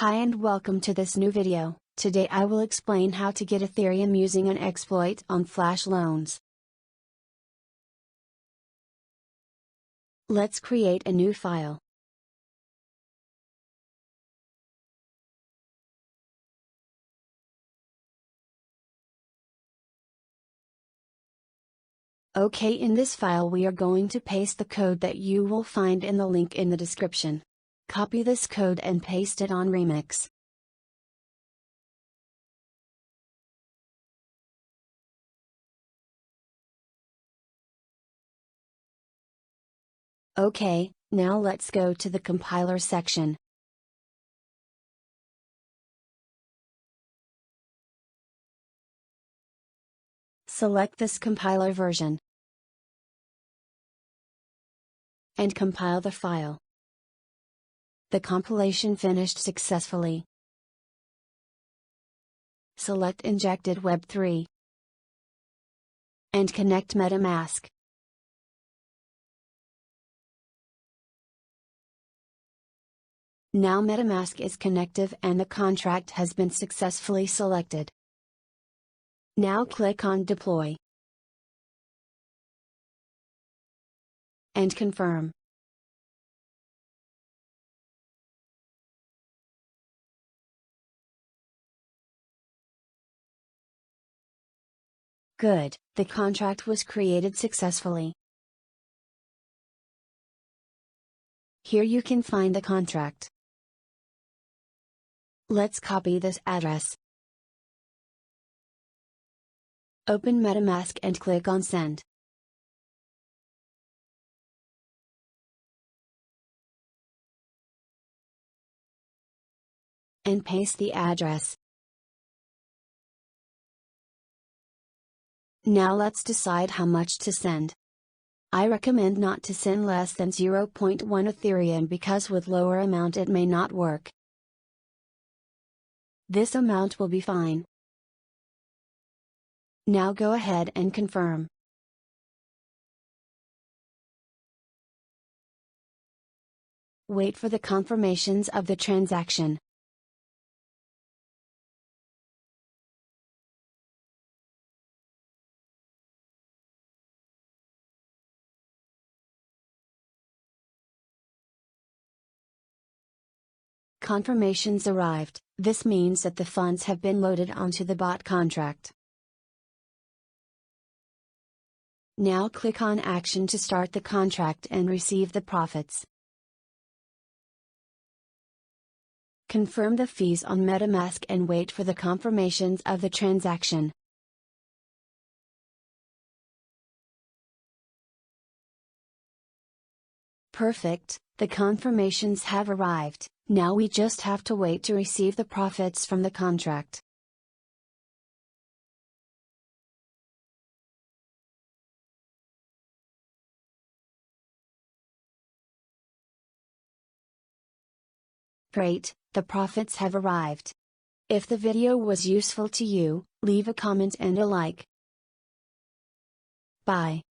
Hi and welcome to this new video. Today I will explain how to get Ethereum using an exploit on flash loans. Let's create a new file. Okay, in this file we are going to paste the code that you will find in the link in the description. Copy this code and paste it on Remix. Okay, now let's go to the compiler section. Select this compiler version and compile the file. The compilation finished successfully. Select Injected Web3 and connect MetaMask. Now MetaMask is connected and the contract has been successfully selected. Now click on Deploy and confirm. Good, the contract was created successfully. Here you can find the contract. Let's copy this address. Open MetaMask and click on Send. And paste the address. Now let's decide how much to send. I recommend not to send less than 0.1 Ethereum because with lower amount it may not work. This amount will be fine. Now go ahead and confirm. Wait for the confirmations of the transaction. Confirmations arrived. This means that the funds have been loaded onto the bot contract. Now click on Action to start the contract and receive the profits. Confirm the fees on MetaMask and wait for the confirmations of the transaction. Perfect, the confirmations have arrived. Now we just have to wait to receive the profits from the contract. Great, the profits have arrived. If the video was useful to you, leave a comment and a like. Bye.